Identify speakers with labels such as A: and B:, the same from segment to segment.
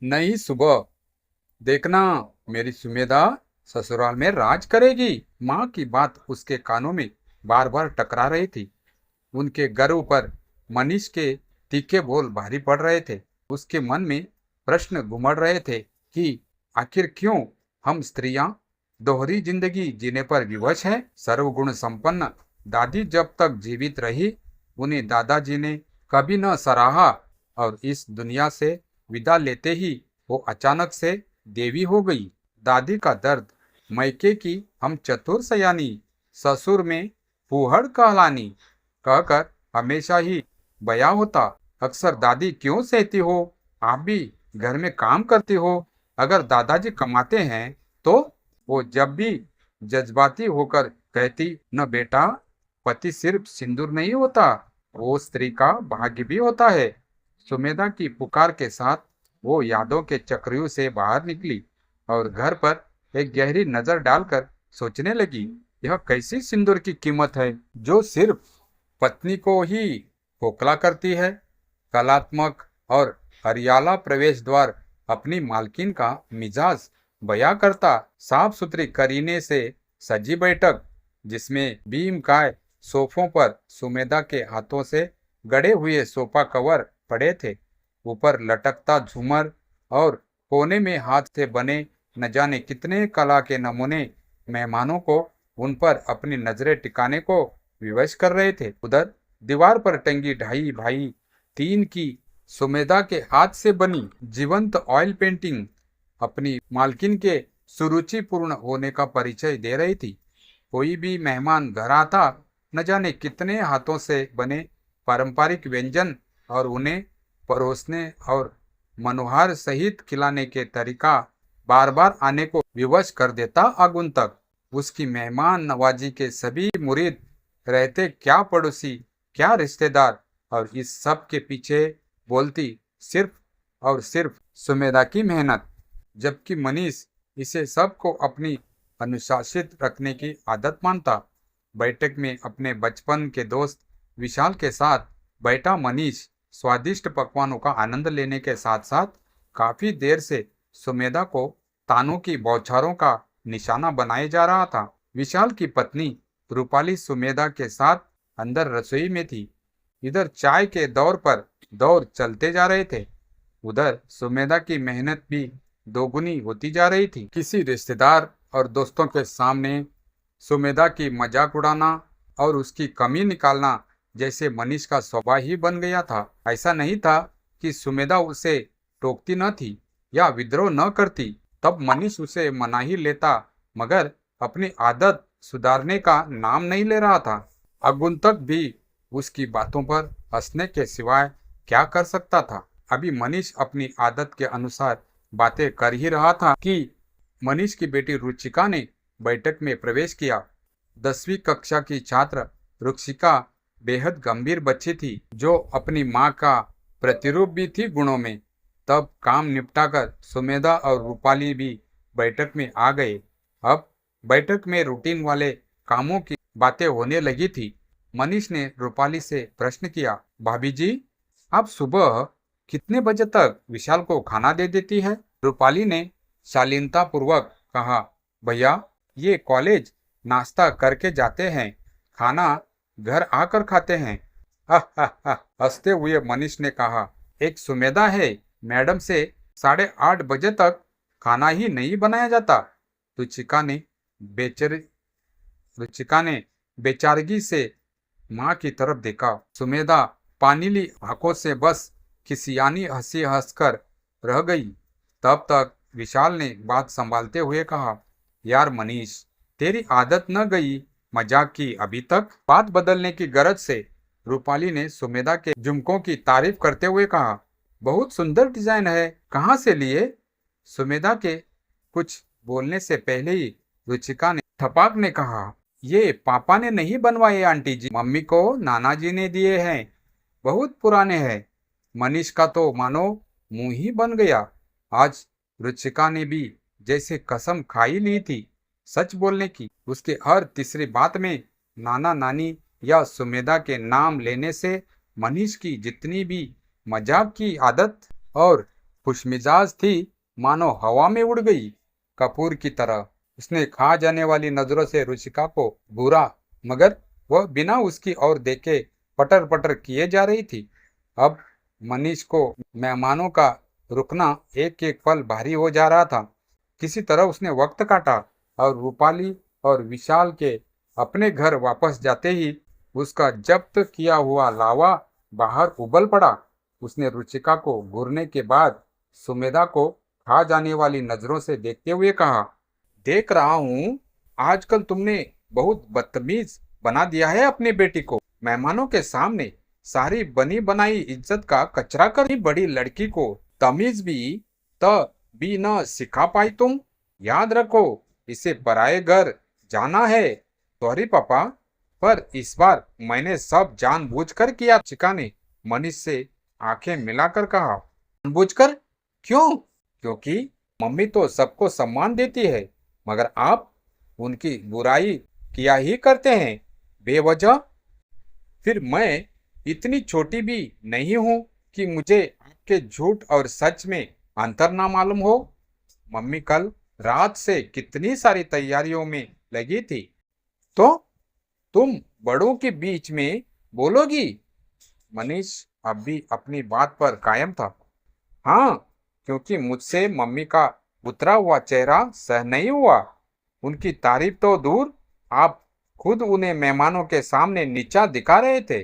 A: नई सुबह देखना, मेरी सुमेधा ससुराल में राज करेगी। माँ की बात उसके कानों में बार बार टकरा रही थी। उनके गर्व पर मनीष के तीखे बोल भारी पड़ रहे थे। उसके मन में प्रश्न घुमड़ रहे थे कि आखिर क्यों हम स्त्रियां दोहरी जिंदगी जीने पर विवश हैं। सर्वगुण संपन्न दादी जब तक जीवित रही, उन्हें दादाजी ने कभी न सराहा, और इस दुनिया से विदा लेते ही वो अचानक से देवी हो गई। दादी का दर्द, मैके की हम चतुर सयानी, ससुर में फूहड़ कहलानी कहकर हमेशा ही बया होता। अक्सर दादी क्यों सहती हो, आप भी घर में काम करती हो। अगर दादाजी कमाते हैं तो वो जब भी जज्बाती होकर कहती, न बेटा, पति सिर्फ सिंदूर नहीं होता, वो स्त्री का भाग्य भी होता है। सुमेधा की पुकार के साथ वो यादों के चक्रव्यूह से बाहर निकली और घर पर एक गहरी नजर डालकर सोचने लगी, यह कैसी सिंदूर की कीमत है जो सिर्फ पत्नी को ही खोखला करती है। कलात्मक और हरियाला प्रवेश द्वार अपनी मालकिन का मिजाज बयां करता। साफ सुथरी करीने से सजी बैठक, जिसमें भीमकाय सोफों पर सुमेधा के हाथों से गढ़े हुए सोफा कवर पड़े थे। ऊपर लटकता झूमर और कोने में हाथ से बने न जाने कितने कला के नमूने मेहमानों को उन पर अपनी नजरें टिकाने को विवश कर रहे थे। उधर दीवार पर टंगी ढाई भाई तीन की सुमेधा के हाथ से बनी जीवंत ऑयल पेंटिंग अपनी मालकिन के सुरुचिपूर्ण होने का परिचय दे रही थी। कोई भी मेहमान घर आता, न जाने कितने हाथों से बने पारंपरिक व्यंजन और उन्हें परोसने और मनोहार सहित खिलाने के तरीका बार बार आने को विवश कर देता आगुन्तक। उसकी मेहमान नवाजी के सभी मुरीद रहते क्या पड़ोसी, क्या रिश्तेदार, और इस सब के पीछे बोलती सिर्फ और सिर्फ सुमेधा की मेहनत। जबकि मनीष इसे सबको अपनी अनुशासित रखने की आदत मानता। बैठक में अपने बचपन के दोस्त विशाल के साथ बैठा मनीष स्वादिष्ट पकवानों का आनंद लेने के साथ साथ काफी देर से सुमेधा को तानों की बौछारों का निशाना बनाए जा रहा था। विशाल की पत्नी रूपाली सुमेधा के साथ अंदर रसोई में थी। इधर चाय के दौर पर दौर चलते जा रहे थे, उधर सुमेधा की मेहनत भी दोगुनी होती जा रही थी। किसी रिश्तेदार और दोस्तों के सामने सुमेधा की मजाक उड़ाना और उसकी कमी निकालना जैसे मनीष का स्वभाव ही बन गया था। ऐसा नहीं था कि सुमेधा उसे टोकती न थी या विद्रोह न करती, तब मनीष उसे मना ही लेता, मगर अपनी आदत सुधारने का नाम नहीं ले रहा था। आगुन्तक भी उसकी बातों पर हंसने के सिवाय क्या कर सकता था। अभी मनीष अपनी आदत के अनुसार बातें कर ही रहा था कि मनीष की बेटी रुचिका ने बैठक में प्रवेश किया। 10वीं कक्षा की छात्र रुचिका बेहद गंभीर बच्ची थी, जो अपनी माँ का प्रतिरूप भी थी गुणों में। तब काम निपटाकर सुमेधा और रूपाली भी बैठक में आ गए। अब बैठक में रूटीन वाले कामों की बातें होने लगी थी। मनीष ने रूपाली से प्रश्न किया, भाभी जी, आप सुबह कितने बजे तक विशाल को खाना दे देती है? रूपाली ने शालीनता पूर्वक कहा, भैया, ये कॉलेज नाश्ता करके जाते हैं, खाना घर आकर खाते हैं। हंसते हुए मनीष ने कहा, एक सुमेधा है, मैडम से 8:30 बजे तक खाना ही नहीं बनाया जाता। रुचिका ने बेचर रुचिका ने बेचारगी से माँ की तरफ देखा। सुमेधा पानीली आंखों से बस खिसियानी हंसी हंसकर रह गई। तब तक विशाल ने बात संभालते हुए कहा, यार मनीष, तेरी आदत न गई मजाक की अभी तक? बात बदलने की गरज से रूपाली ने सुमेधा के झुमकों की तारीफ करते हुए कहा, बहुत सुंदर डिजाइन है, कहाँ से लिए? सुमेधा के कुछ बोलने से पहले ही रुचिका ने थपाक ने कहा, ये पापा ने नहीं बनवाए आंटी जी, मम्मी को नाना जी ने दिए हैं, बहुत पुराने हैं। मनीष का तो मानो मुंह ही बन गया। आज रुचिका ने भी जैसे कसम खाई ली थी सच बोलने की। उसके हर तीसरी बात में नाना नानी या सुमेधा के नाम लेने से मनीष की जितनी भी मजाक की आदत और खुशमिजाज थी, मानो हवा में उड़ गई कपूर की तरह। उसने खा जाने वाली नजरों से रुचिका को घूरा, मगर वह बिना उसकी ओर देखे पटर पटर किए जा रही थी। अब मनीष को मेहमानों का रुकना एक एक पल भारी हो जा रहा था। किसी तरह उसने वक्त काटा और रूपाली और विशाल के अपने घर वापस जाते ही उसका जब्त किया हुआ लावा बाहर उबल पड़ा। उसने रुचिका को घूरने के बाद सुमेधा को खा जाने वाली नजरों से देखते हुए कहा, देख रहा हूँ आजकल तुमने बहुत बदतमीज बना दिया है अपनी बेटी को। मेहमानों के सामने सारी बनी बनाई इज्जत का कचरा कर बड़ी लड़की को तमीज भी न सिखा पाई तुम। याद रखो, इसे पराये घर जाना है। सॉरी पापा, पर इस बार मैंने सब जानबूझकर किया। चिका ने मनीष से आंखें मिलाकर कहा, जानबूझकर? क्यों? क्योंकि मम्मी तो सबको सम्मान देती है, मगर आप उनकी बुराई किया ही करते हैं बेवजह। फिर मैं इतनी छोटी भी नहीं हूं कि मुझे आपके झूठ और सच में अंतर ना मालूम हो। मम्मी कल रात से कितनी सारी तैयारियों में लगी थी, तो तुम बड़ों के बीच में बोलोगी? मनीष अब भी अपनी बात पर कायम था। हाँ, क्योंकि मुझसे मम्मी का उतरा हुआ चेहरा सह नहीं हुआ। उनकी तारीफ तो दूर, आप खुद उन्हें मेहमानों के सामने नीचा दिखा रहे थे।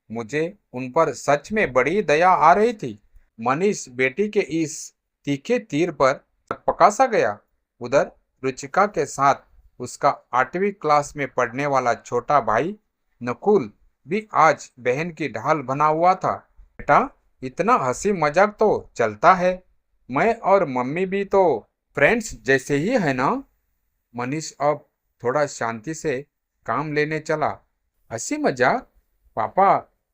A: मुझे उन पर सच में बड़ी दया आ रही थी। मनीष बेटी के इस तीखे तीर पर पका सा गया। उधर रुचिका के साथ उसका 8वीं क्लास में पढ़ने वाला छोटा भाई नकुल भी आज बहन की ढाल बना हुआ था। बेटा, इतना हंसी मजाक तो चलता है, मैं और मम्मी भी तो फ्रेंड्स जैसे ही है ना। मनीष अब थोड़ा शांति से काम लेने चला। हंसी मजाक? पापा,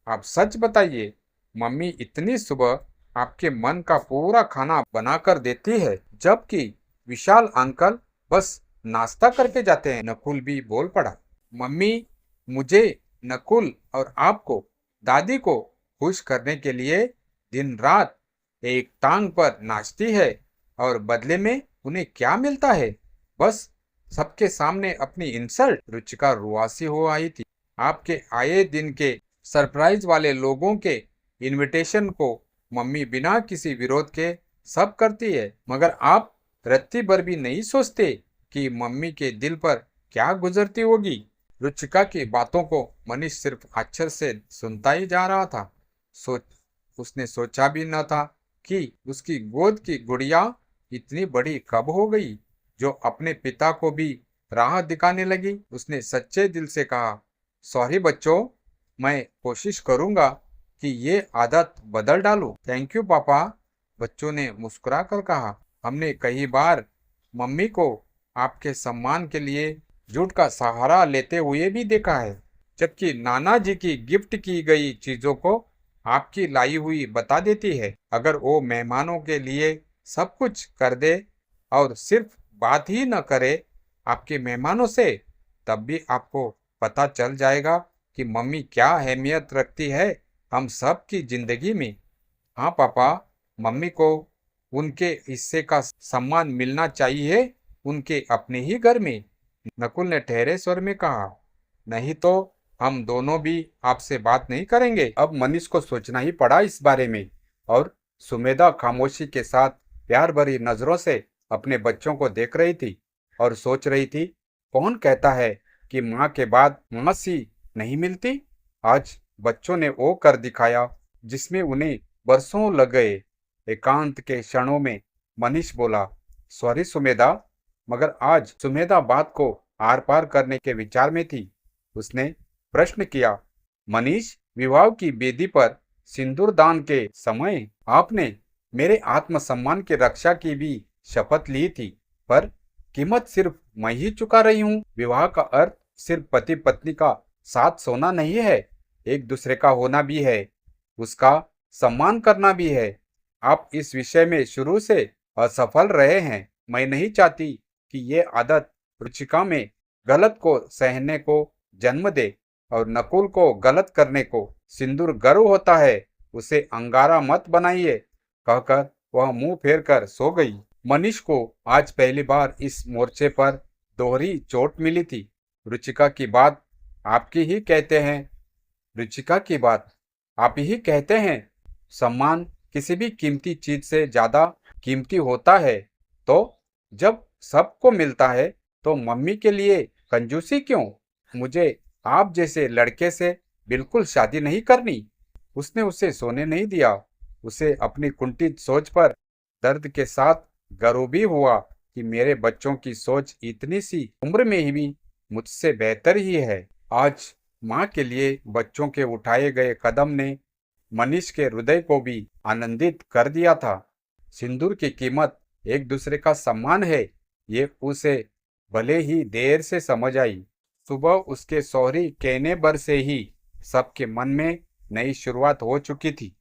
A: आप सच बताइए, मम्मी इतनी सुबह आपके मन का पूरा खाना बनाकर देती है, जबकि विशाल अंकल बस नाश्ता करके जाते हैं। नकुल भी बोल पड़ा। मम्मी मुझे, नकुल और आपको, दादी को खुश करने के लिए दिन रात एक टांग पर नाचती है, और बदले में उन्हें क्या मिलता है? बस सबके सामने अपनी इंसल्ट। रुचिका रुआसी हो आई थी। आपके आए दिन के सरप्राइज वाले लोगों के इनविटेशन को मम्मी बिना किसी विरोध के सब करती है, मगर आप रत्ती भर भी नहीं सोचते कि मम्मी के दिल पर क्या गुजरती होगी। रुचिका की बातों को मनीष सिर्फ अक्षर से सुनता ही जा रहा था। उसने सोचा भी न था कि उसकी गोद की गुड़िया इतनी बड़ी कब हो गई, जो अपने पिता को भी राह दिखाने लगी। उसने सच्चे दिल से कहा, सॉरी बच्चों, मैं कोशिश करूंगा कि ये आदत बदल डालूं। थैंक यू पापा, बच्चों ने मुस्कुरा कर कहा। हमने कई बार मम्मी को आपके सम्मान के लिए झूठ का सहारा लेते हुए भी देखा है, जबकि नाना जी की गिफ्ट की गई चीजों को आपकी लाई हुई बता देती है। अगर वो मेहमानों के लिए सब कुछ कर दे और सिर्फ बात ही न करे आपके मेहमानों से, तब भी आपको पता चल जाएगा कि मम्मी क्या अहमियत रखती है हम सब की जिंदगी में। हाँ पापा, मम्मी को उनके हिस्से का सम्मान मिलना चाहिए, उनके अपने ही घर में। नकुल ने ठहरे स्वर में कहा, नहीं तो हम दोनों भी आपसे बात नहीं करेंगे। अब मनीष को सोचना ही पड़ा इस बारे में, और सुमेधा खामोशी के साथ प्यार भरी नजरों से अपने बच्चों को देख रही थी और सोच रही थी, कौन कहता है कि माँ के बाद मौसी नहीं मिलती। आज बच्चों ने वो कर दिखाया जिसमें उन्हें बरसों लग गए। एकांत के क्षणों में मनीष बोला, सॉरी सुमेधा, मगर आज सुमेधा बात को आर पार करने के विचार में थी। उसने प्रश्न किया, मनीष, विवाह की बेदी पर सिंदूर दान के समय आपने मेरे आत्मसम्मान की रक्षा की भी शपथ ली थी, पर कीमत सिर्फ मैं ही चुका रही हूँ। विवाह का अर्थ सिर्फ पति पत्नी का साथ सोना नहीं है, एक दूसरे का होना भी है, उसका सम्मान करना भी है। आप इस विषय में शुरू से असफल रहे हैं। मैं नहीं चाहती कि ये आदत रुचिका में गलत को सहने को जन्म दे, और नकुल को गलत करने को सिंदूर गर्व होता है, उसे अंगारा मत बनाइए, कहकर वह मुंह फेर कर सो गई। मनीष को आज पहली बार इस मोर्चे पर दोहरी चोट मिली थी। रुचिका की बात आपकी ही कहते हैं। रुचिका की बात आप ही कहते हैं। सम्मान किसी भी कीमती चीज से ज्यादा कीमती होता है। तो जब सबको मिलता है तो मम्मी के लिए कंजूसी क्यों? मुझे आप जैसे लड़के से बिल्कुल शादी नहीं करनी। उसने उसे सोने नहीं दिया। उसे अपनी कुंठित सोच पर दर्द के साथ गर्व भी हुआ कि मेरे बच्चों की सोच इतनी सी उम्र में ही भी मुझसे बेहतर ही है। आज माँ के लिए बच्चों के उठाए गए कदम ने मनीष के हृदय को भी आनंदित कर दिया था। सिंदूर की कीमत एक दूसरे का सम्मान है, ये उसे भले ही देर से समझ आई। सुबह उसके सॉरी कहने भर से ही सबके मन में नई शुरुआत हो चुकी थी।